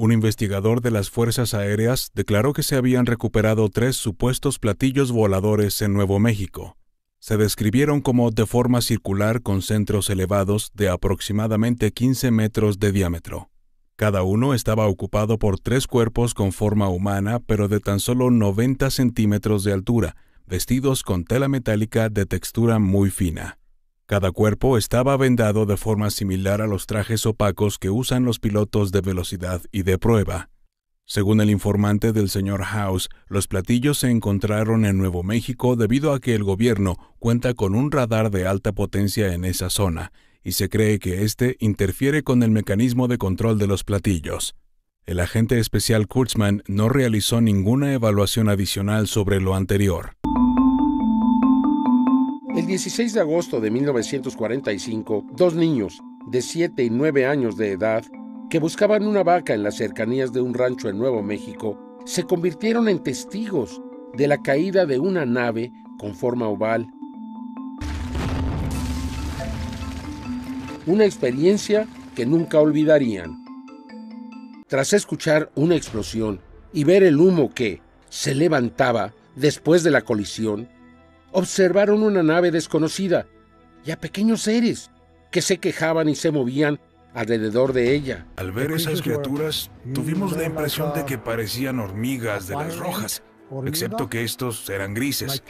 Un investigador de las Fuerzas Aéreas declaró que se habían recuperado 3 supuestos platillos voladores en Nuevo México. Se describieron como de forma circular con centros elevados de aproximadamente 15 metros de diámetro. Cada uno estaba ocupado por 3 cuerpos con forma humana, pero de tan solo 90 centímetros de altura, vestidos con tela metálica de textura muy fina. Cada cuerpo estaba vendado de forma similar a los trajes opacos que usan los pilotos de velocidad y de prueba. Según el informante del señor House, los platillos se encontraron en Nuevo México debido a que el gobierno cuenta con un radar de alta potencia en esa zona, y se cree que este interfiere con el mecanismo de control de los platillos. El agente especial Kurtzman no realizó ninguna evaluación adicional sobre lo anterior. El 16 de agosto de 1945, 2 niños de 7 y 9 años de edad que buscaban una vaca en las cercanías de un rancho en Nuevo México se convirtieron en testigos de la caída de una nave con forma oval. Una experiencia que nunca olvidarían. Tras escuchar una explosión y ver el humo que se levantaba después de la colisión, observaron una nave desconocida y a pequeños seres que se quejaban y se movían alrededor de ella. Al ver esas criaturas, tuvimos la impresión de que parecían hormigas de las rojas, excepto que estos eran grises.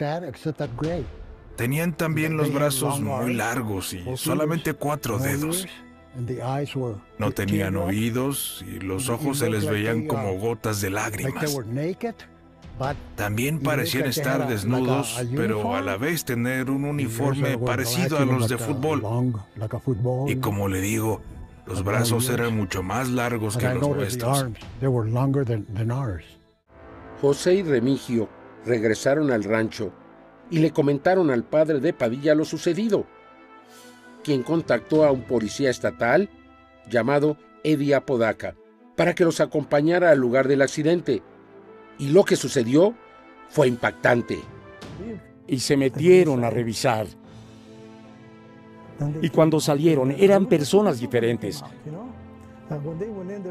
Tenían también los brazos muy largos y solamente 4 dedos. No tenían oídos y los ojos se les veían como gotas de lágrimas. También parecían estar desnudos, pero a la vez tener un uniforme parecido a los de fútbol. Y como le digo, los brazos eran mucho más largos que los nuestros. José y Remigio regresaron al rancho y le comentaron al padre de Padilla lo sucedido, quien contactó a un policía estatal llamado Eddie Apodaca para que los acompañara al lugar del accidente. Y lo que sucedió fue impactante. Y se metieron a revisar. Y cuando salieron, eran personas diferentes.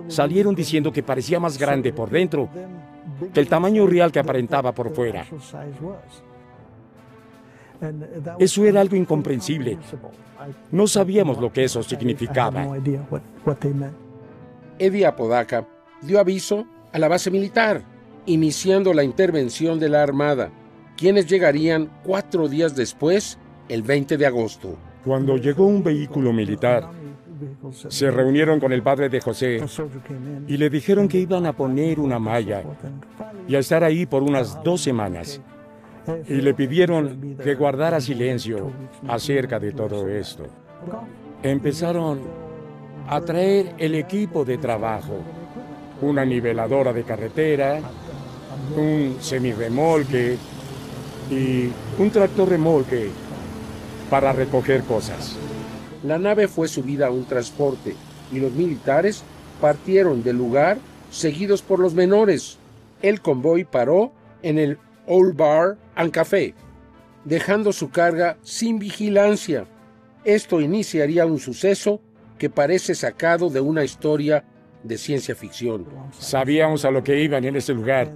Salieron diciendo que parecía más grande por dentro que el tamaño real que aparentaba por fuera. Eso era algo incomprensible. No sabíamos lo que eso significaba. Eddie Apodaca dio aviso a la base militar, iniciando la intervención de la Armada, quienes llegarían 4 días después, el 20 de agosto. Cuando llegó un vehículo militar, se reunieron con el padre de José y le dijeron que iban a poner una malla y a estar ahí por unas 2 semanas. Y le pidieron que guardara silencio acerca de todo esto. Empezaron a traer el equipo de trabajo, una niveladora de carretera, un semirremolque y un tractor remolque para recoger cosas. La nave fue subida a un transporte y los militares partieron del lugar seguidos por los menores. El convoy paró en el Old Bar and Café, dejando su carga sin vigilancia. Esto iniciaría un suceso que parece sacado de una historia de ciencia ficción. Sabíamos a lo que iban en ese lugar,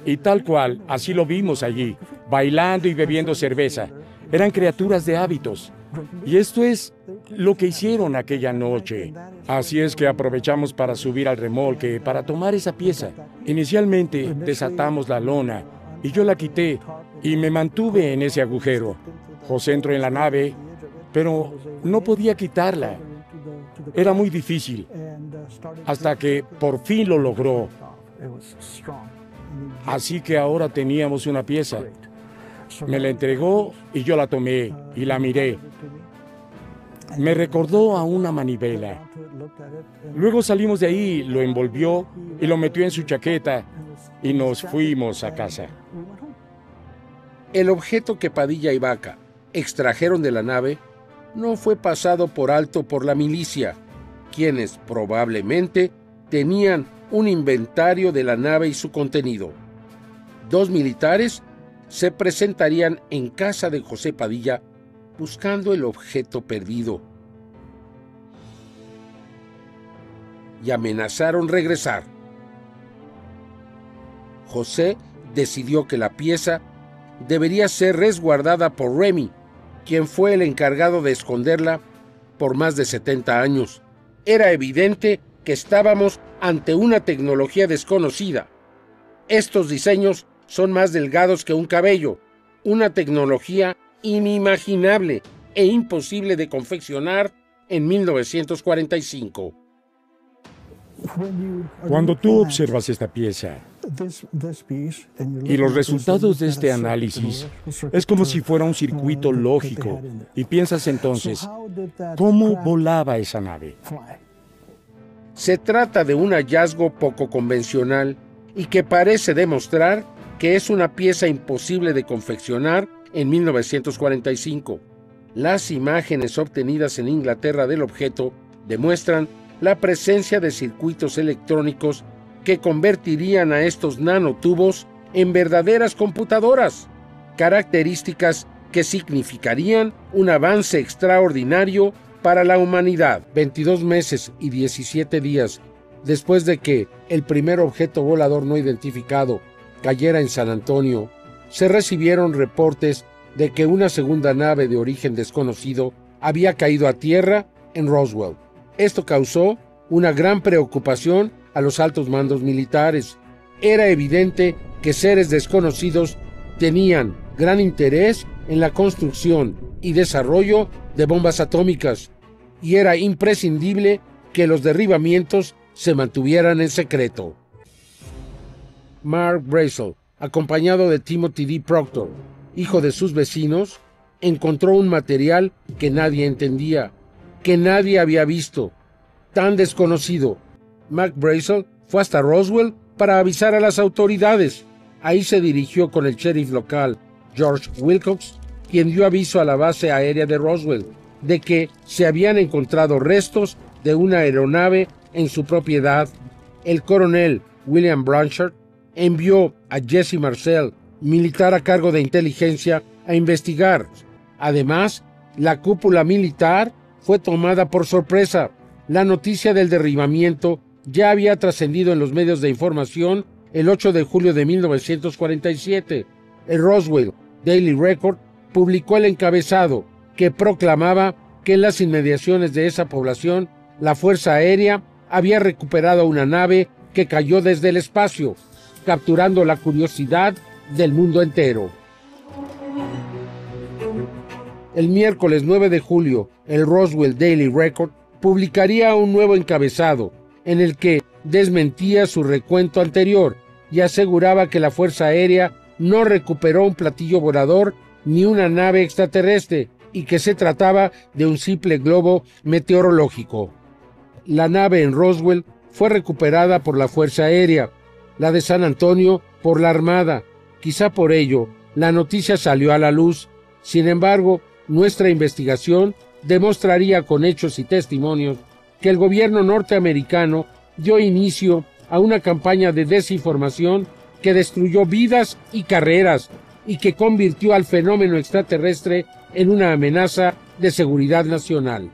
y tal cual, así lo vimos allí, bailando y bebiendo cerveza. Eran criaturas de hábitos. Y esto es lo que hicieron aquella noche. Así es que aprovechamos para subir al remolque, para tomar esa pieza. Inicialmente desatamos la lona, y yo la quité, y me mantuve en ese agujero. José entró en la nave, pero no podía quitarla. Era muy difícil, hasta que por fin lo logró. Así que ahora teníamos una pieza. Me la entregó y yo la tomé y la miré. Me recordó a una manivela. Luego salimos de ahí, lo envolvió y lo metió en su chaqueta y nos fuimos a casa. El objeto que Padilla y Vaca extrajeron de la nave no fue pasado por alto por la milicia, quienes probablemente tenían un inventario de la nave y su contenido. 2 militares se presentarían en casa de José Padilla buscando el objeto perdido y amenazaron regresar. José decidió que la pieza debería ser resguardada por Remy, quien fue el encargado de esconderla por más de 70 años. Era evidente que estábamos ante una tecnología desconocida. Estos diseños son más delgados que un cabello, una tecnología inimaginable e imposible de confeccionar en 1945. Cuando tú observas esta pieza y los resultados de este análisis, es como si fuera un circuito lógico, y piensas entonces, ¿cómo volaba esa nave? Se trata de un hallazgo poco convencional y que parece demostrar que es una pieza imposible de confeccionar en 1945. Las imágenes obtenidas en Inglaterra del objeto demuestran la presencia de circuitos electrónicos que convertirían a estos nanotubos en verdaderas computadoras, características que significarían un avance extraordinario para la humanidad. 22 meses y 17 días después de que el primer objeto volador no identificado cayera en San Antonio, se recibieron reportes de que una segunda nave de origen desconocido había caído a tierra en Roswell. Esto causó una gran preocupación a los altos mandos militares. Era evidente que seres desconocidos tenían gran interés en la construcción y desarrollo de bombas atómicas, y era imprescindible que los derribamientos se mantuvieran en secreto. Mark Brazel, acompañado de Timothy D. Proctor, hijo de sus vecinos, encontró un material que nadie entendía, que nadie había visto, tan desconocido. Mark Brazel fue hasta Roswell para avisar a las autoridades. Ahí se dirigió con el sheriff local, George Wilcox, quien dio aviso a la base aérea de Roswell de que se habían encontrado restos de una aeronave en su propiedad. El coronel William Blanchard envió a Jesse Marcel, militar a cargo de inteligencia, a investigar. Además, la cúpula militar fue tomada por sorpresa. La noticia del derribamiento ya había trascendido en los medios de información el 8 de julio de 1947. El Roswell Daily Record publicó el encabezado que proclamaba que en las inmediaciones de esa población la Fuerza Aérea había recuperado una nave que cayó desde el espacio, capturando la curiosidad del mundo entero. El miércoles 9 de julio, el Roswell Daily Record publicaría un nuevo encabezado en el que desmentía su recuento anterior y aseguraba que la Fuerza Aérea no recuperó un platillo volador ni una nave extraterrestre y que se trataba de un simple globo meteorológico. La nave en Roswell fue recuperada por la Fuerza Aérea, la de San Antonio por la Armada. Quizá por ello la noticia salió a la luz. Sin embargo, nuestra investigación demostraría con hechos y testimonios que el gobierno norteamericano dio inicio a una campaña de desinformación que destruyó vidas y carreras y que convirtió al fenómeno extraterrestre en una amenaza de seguridad nacional.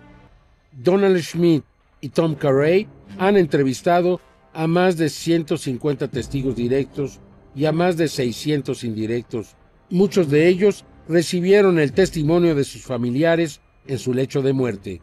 Donald Schmitt y Tom Carey han entrevistado a más de 150 testigos directos y a más de 600 indirectos. Muchos de ellos recibieron el testimonio de sus familiares en su lecho de muerte.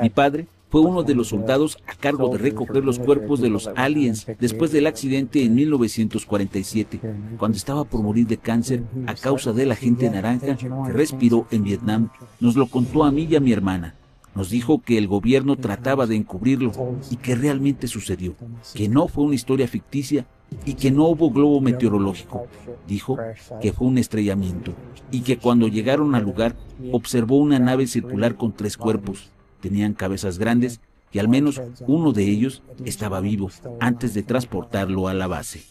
Mi padre fue uno de los soldados a cargo de recoger los cuerpos de los aliens después del accidente en 1947, cuando estaba por morir de cáncer a causa del agente naranja que respiró en Vietnam. Nos lo contó a mí y a mi hermana. Nos dijo que el gobierno trataba de encubrirlo y que realmente sucedió, que no fue una historia ficticia y que no hubo globo meteorológico. Dijo que fue un estrellamiento y que cuando llegaron al lugar observó una nave circular con 3 cuerpos. Tenían cabezas grandes y al menos uno de ellos estaba vivo antes de transportarlo a la base.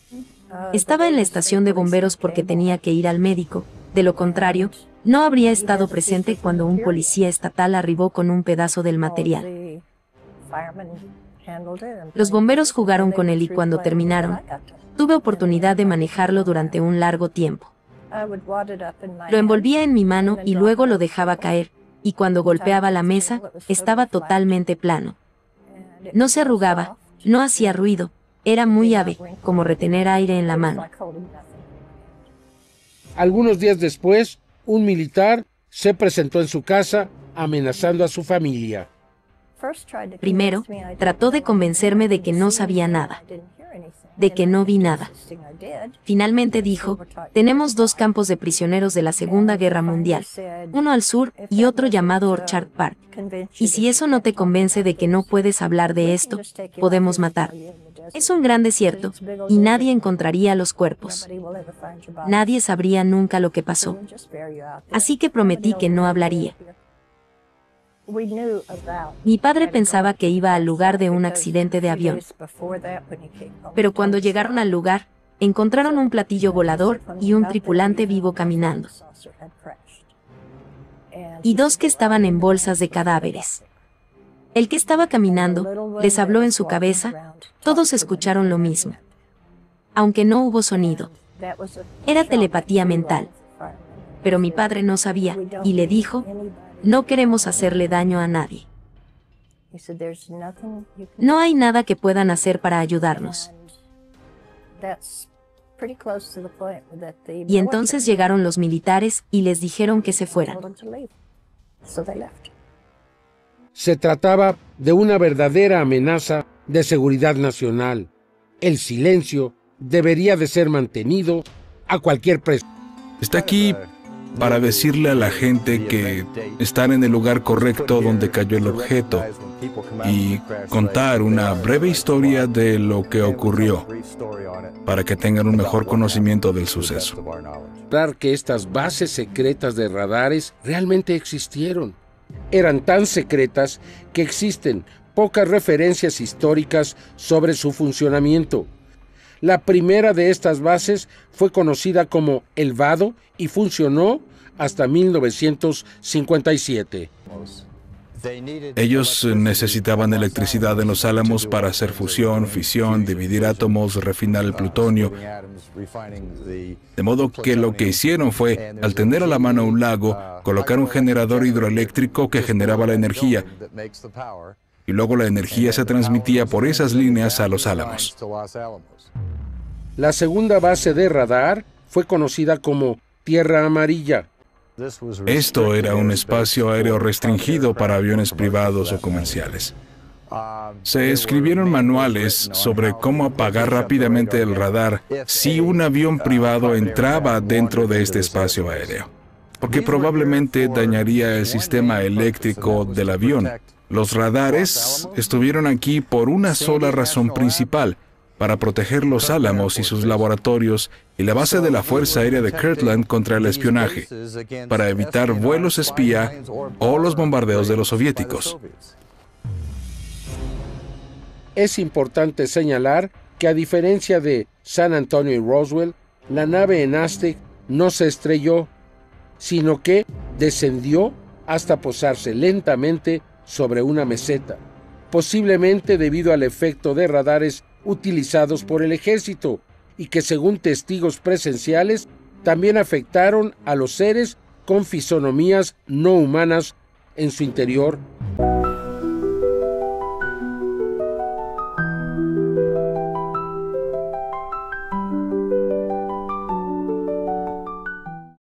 Estaba en la estación de bomberos porque tenía que ir al médico. De lo contrario, no habría estado presente cuando un policía estatal arribó con un pedazo del material. Los bomberos jugaron con él y cuando terminaron, tuve oportunidad de manejarlo durante un largo tiempo. Lo envolvía en mi mano y luego lo dejaba caer, y cuando golpeaba la mesa, estaba totalmente plano. No se arrugaba, no hacía ruido, Era muy ave, como retener aire en la mano. Algunos días después, un militar se presentó en su casa amenazando a su familia. Primero, trató de convencerme de que no sabía nada, de que no vi nada. Finalmente dijo, tenemos 2 campos de prisioneros de la Segunda Guerra Mundial, uno al sur y otro llamado Orchard Park. Y si eso no te convence de que no puedes hablar de esto, podemos matar. Es un gran desierto, y nadie encontraría los cuerpos. Nadie sabría nunca lo que pasó. Así que prometí que no hablaría. Mi padre pensaba que iba al lugar de un accidente de avión. Pero cuando llegaron al lugar, encontraron un platillo volador y un tripulante vivo caminando. Y 2 que estaban en bolsas de cadáveres. El que estaba caminando les habló en su cabeza, todos escucharon lo mismo. Aunque no hubo sonido. Era telepatía mental. Pero mi padre no sabía, y le dijo, no queremos hacerle daño a nadie. No hay nada que puedan hacer para ayudarnos. Y entonces llegaron los militares y les dijeron que se fueran. Se trataba de una verdadera amenaza de seguridad nacional. El silencio debería de ser mantenido a cualquier precio. Está aquí para decirle a la gente que están en el lugar correcto donde cayó el objeto y contar una breve historia de lo que ocurrió para que tengan un mejor conocimiento del suceso. Claro que estas bases secretas de radares realmente existieron. Eran tan secretas que existen pocas referencias históricas sobre su funcionamiento. La primera de estas bases fue conocida como El Vado y funcionó hasta 1957. Ellos necesitaban electricidad en los álamos para hacer fusión, fisión, dividir átomos, refinar el plutonio. De modo que lo que hicieron fue, al tener a la mano un lago, colocar un generador hidroeléctrico que generaba la energía. Y luego la energía se transmitía por esas líneas a los álamos. La segunda base de radar fue conocida como Tierra Amarilla. Esto era un espacio aéreo restringido para aviones privados o comerciales. Se escribieron manuales sobre cómo apagar rápidamente el radar si un avión privado entraba dentro de este espacio aéreo, porque probablemente dañaría el sistema eléctrico del avión. Los radares estuvieron aquí por una sola razón principal: para proteger los álamos y sus laboratorios y la base de la Fuerza Aérea de Kirtland contra el espionaje, para evitar vuelos espía o los bombardeos de los soviéticos. Es importante señalar que, a diferencia de San Antonio y Roswell, la nave en Aztec no se estrelló, sino que descendió hasta posarse lentamente sobre una meseta, posiblemente debido al efecto de radares utilizados por el ejército y que, según testigos presenciales, también afectaron a los seres con fisonomías no humanas en su interior